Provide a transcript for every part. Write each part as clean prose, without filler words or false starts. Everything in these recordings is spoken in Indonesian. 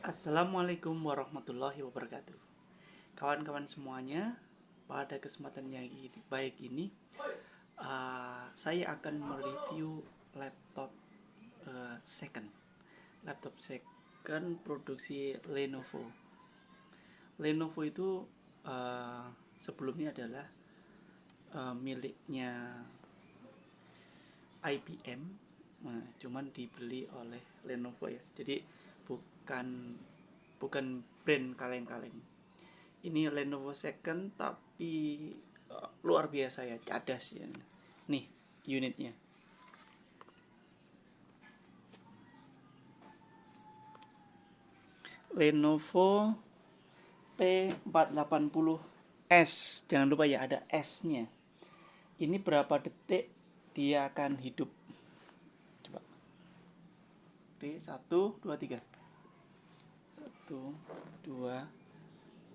Assalamualaikum warahmatullahi wabarakatuh. Kawan-kawan semuanya, pada kesempatan yang baik ini, saya akan mereview laptop second. Laptop second produksi Lenovo. Lenovo itu sebelumnya adalah miliknya IBM, cuman dibeli oleh Lenovo ya. Jadi bukan bukan brand kaleng-kaleng. Ini Lenovo second tapi luar biasa ya, cadas ya. Nih unitnya. Lenovo T480S. Jangan lupa ya, ada S-nya. Ini berapa detik dia akan hidup? Coba. Oke, 1 2 3. 1 2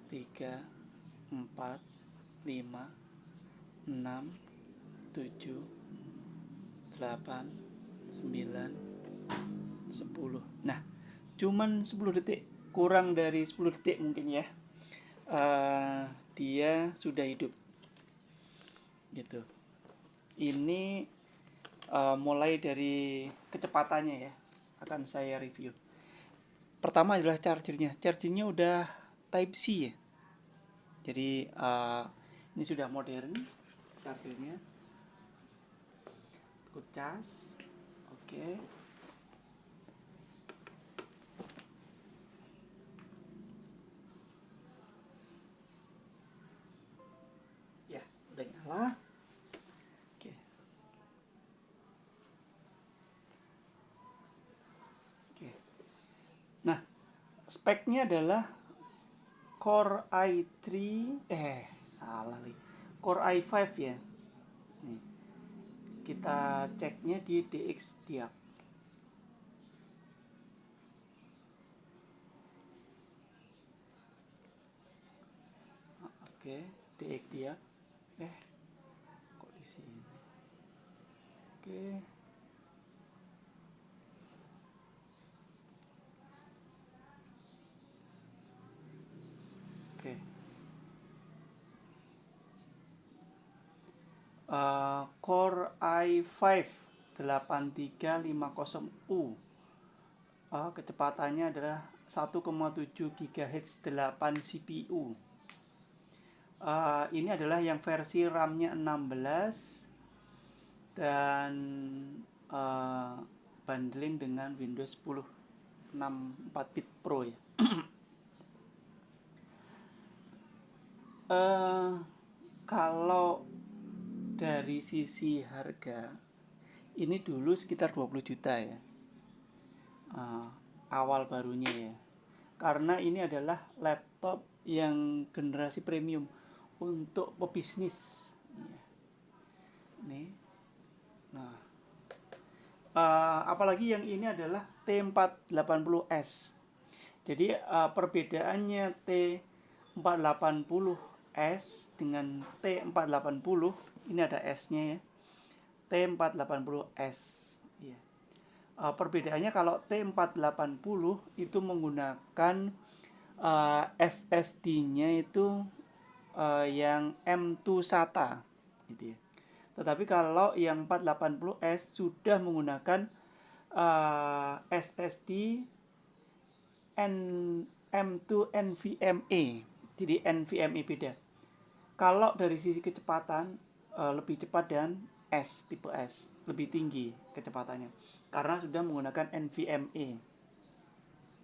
3 4 5 6 7 8 9 10. Nah, cuman 10 detik, kurang dari 10 detik mungkin ya. Dia sudah hidup gitu. Ini mulai dari kecepatannya ya, akan saya review. Pertama adalah chargernya. Chargernya udah Type C ya. Jadi ini sudah modern chargernya. Kucas. Oke. Ya, udah nyala. Oke. Oke. Nah, speknya adalah Core i3 salah nih. Core i5 ya. Nih. Kita ceknya di DX Diak. Oke, DX Diak. Kok di sini? Oke. Oke. Core i5 8350U. Kecepatannya adalah 1,7 GHz 8 CPU. Ini adalah yang versi RAM-nya 16 dan bundling dengan Windows 10 64-bit Pro ya. Kalau dari sisi harga, ini dulu sekitar 20 juta ya, awal barunya ya. Karena ini adalah laptop yang generasi premium untuk pebisnis. Nih. Nah, apalagi yang ini adalah T480S. Jadi perbedaannya T480S dengan T480, ini ada S-nya ya. T480S. Ya. Perbedaannya kalau T480 itu menggunakan SSD-nya itu yang M2 SATA gitu ya. Tetapi kalau yang 480S sudah menggunakan SSD M2 NVMe. Jadi NVMe beda. Kalau dari sisi kecepatan lebih cepat dan tipe S lebih tinggi kecepatannya karena sudah menggunakan NVMe.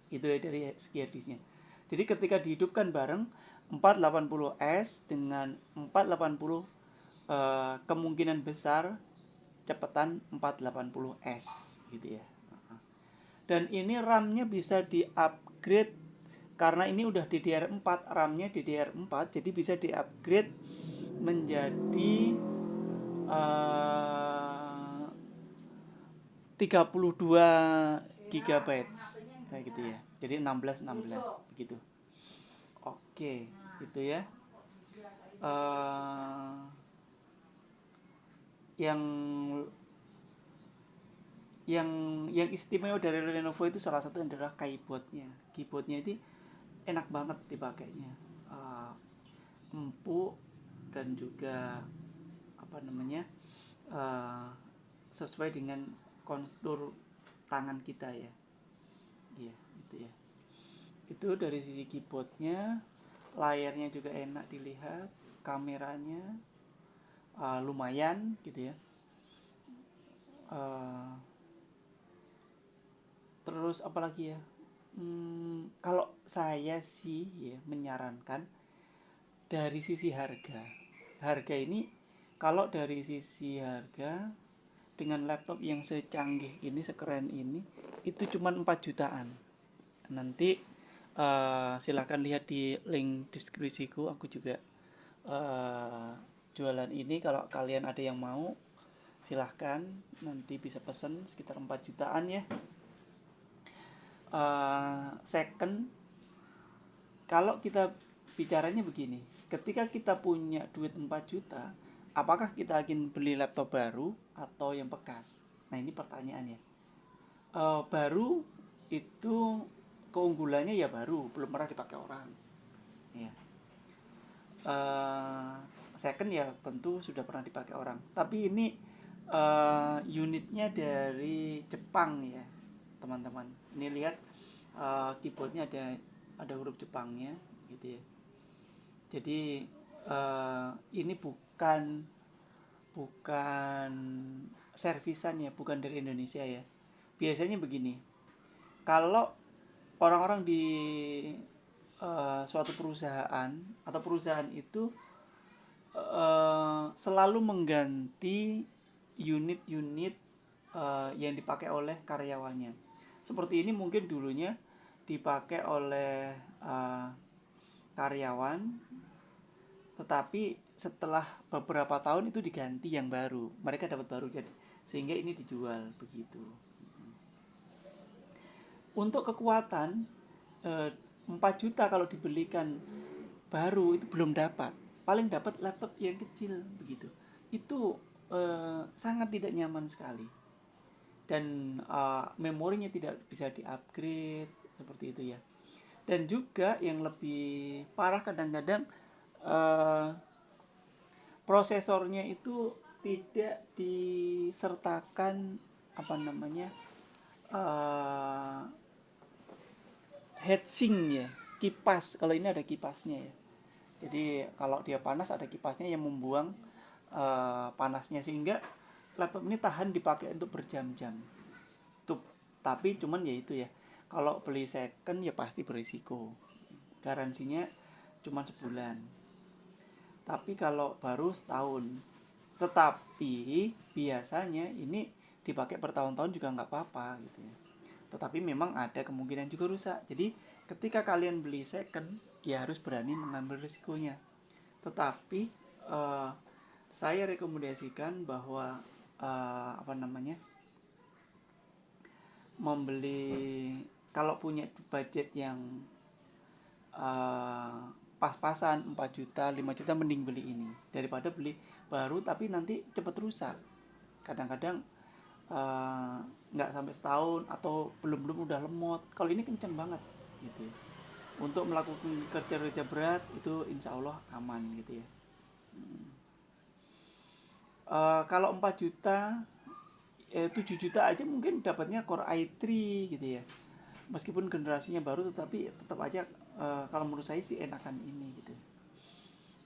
Itu ya dari segi harddisknya. Jadi ketika dihidupkan bareng 480S dengan 480 kemungkinan besar cepetan 480S gitu ya. Dan ini RAM-nya bisa di-upgrade karena ini udah DDR4, RAM-nya DDR4, jadi bisa di-upgrade menjadi 32 GB kayak gitu ya. Jadi 16 begitu. Oke, gitu ya. Yang yang istimewa dari Lenovo itu salah satu adalah keyboardnya itu enak banget dipakainya. uh, Empuk dan juga apa namanya, uh, sesuai dengan konstur tangan kita ya. Iya itu ya, itu dari sisi keyboardnya. Layarnya juga enak dilihat, kameranya lumayan gitu ya. uh, Terus apalagi ya, kalau saya sih ya menyarankan dari sisi harga ini, kalau dari sisi harga dengan laptop yang secanggih ini, sekeren ini, itu cuma 4 jutaan. Nanti silahkan lihat di link deskripsiku, aku juga jualan ini. Kalau kalian ada yang mau, silahkan nanti bisa pesen sekitar 4 jutaan ya. Second, kalau kita bicaranya begini, ketika kita punya duit 4 juta, apakah kita akan beli laptop baru atau yang bekas? Nah ini pertanyaannya. Baru itu keunggulannya ya baru, belum pernah dipakai orang ya. Second ya tentu sudah pernah dipakai orang, tapi ini unitnya dari Jepang ya teman-teman. Ini lihat keyboardnya ada huruf Jepangnya gitu ya. Jadi ini bukan servisan ya, bukan dari Indonesia ya. Biasanya begini, kalau orang-orang di suatu perusahaan atau perusahaan itu selalu mengganti unit-unit yang dipakai oleh karyawannya. Seperti ini mungkin dulunya dipakai oleh karyawan, tetapi setelah beberapa tahun itu diganti yang baru, mereka dapat baru, jadi sehingga ini dijual begitu. Untuk kekuatan 4 juta kalau dibelikan baru itu belum dapat, paling dapat laptop yang kecil begitu. Itu sangat tidak nyaman sekali, dan memorinya tidak bisa di-upgrade seperti itu ya. Dan juga yang lebih parah kadang-kadang prosesornya itu tidak disertakan apa namanya, heatsink ya, kipas. Kalau ini ada kipasnya ya, jadi kalau dia panas ada kipasnya yang membuang panasnya, sehingga laptop ini tahan dipakai untuk berjam-jam tuh. Tapi cuman ya itu ya, kalau beli second ya pasti berisiko, garansinya cuma sebulan, tapi kalau baru setahun. Tetapi biasanya ini dipakai bertahun-tahun juga nggak apa-apa gitu ya. Tetapi memang ada kemungkinan juga rusak. Jadi ketika kalian beli second ya harus berani mengambil risikonya. Tetapi saya rekomendasikan bahwa apa namanya, membeli, kalau punya budget yang pas-pasan 4 juta 5 juta, mending beli ini daripada beli baru tapi nanti cepet rusak. Kadang-kadang nggak sampai setahun atau belum udah lemot. Kalau ini kenceng banget gitu ya. Untuk melakukan kerja-kerja berat itu insya Allah aman gitu ya. Kalau 4 juta 7 juta aja mungkin dapatnya Core i3 gitu ya. Meskipun generasinya baru, tetapi tetap aja kalau menurut saya sih enakan ini gitu.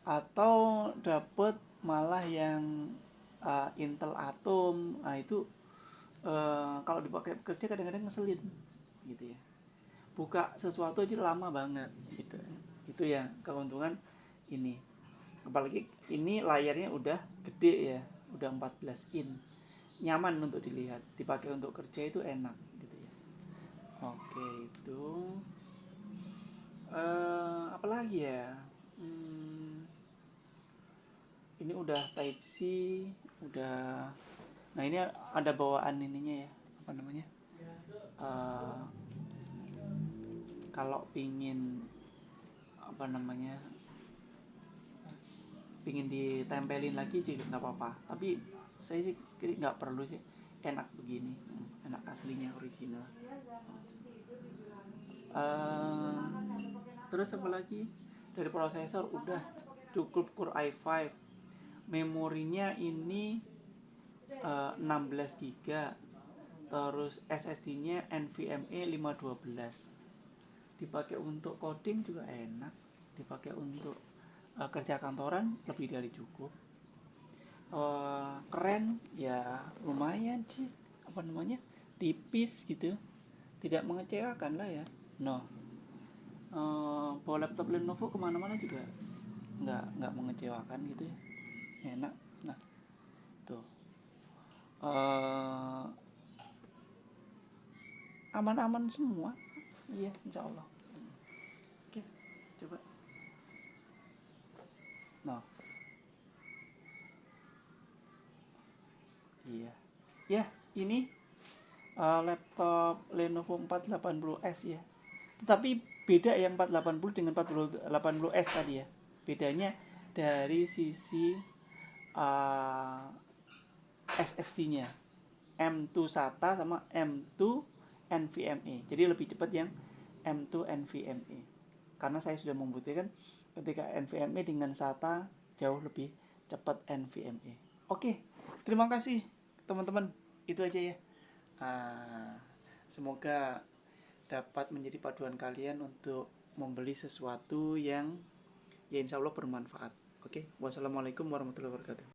Atau dapat malah yang Intel Atom. Nah itu kalau dipakai kerja kadang-kadang ngeselin gitu ya. Buka sesuatu aja lama banget gitu. Itu ya keuntungan ini. Apalagi ini layarnya udah gede ya, udah 14 in. Nyaman untuk dilihat, dipakai untuk kerja itu enak gitu ya. Oke, itu apalagi ya? Ini udah Type C, udah. Nah ini ada bawaan ininya ya, apa namanya? Kalau pingin apa namanya, pingin ditempelin lagi sih nggak apa-apa. Tapi saya sih nggak perlu sih. enak begini, enak aslinya original. Uh, Terus apa lagi? Dari prosesor udah cukup Core i5. Memorinya ini 16 GB. Terus SSD-nya NVMe 512. Dipakai untuk coding juga enak. Dipakai untuk kerja kantoran lebih dari cukup. Keren ya, lumayan sih, apa namanya, tipis gitu, tidak mengecewakan lah ya. Bawa laptop Lenovo kemana-mana juga nggak mengecewakan gitu ya, enak. Nah tuh, aman-aman semua, iya insya Allah. Oke, coba. Nah, iya ya, ini laptop Lenovo 480S ya. Tetapi beda yang 480 dengan 480S tadi ya. Bedanya dari sisi SSD-nya. M2 SATA sama M2 NVMe. Jadi lebih cepat yang M2 NVMe. Karena saya sudah membuktikan ketika NVMe dengan SATA jauh lebih cepat NVMe. Oke, terima kasih teman-teman. Itu aja ya. Semoga dapat menjadi paduan kalian untuk membeli sesuatu yang ya insya Allah bermanfaat. Oke, wassalamualaikum warahmatullahi wabarakatuh.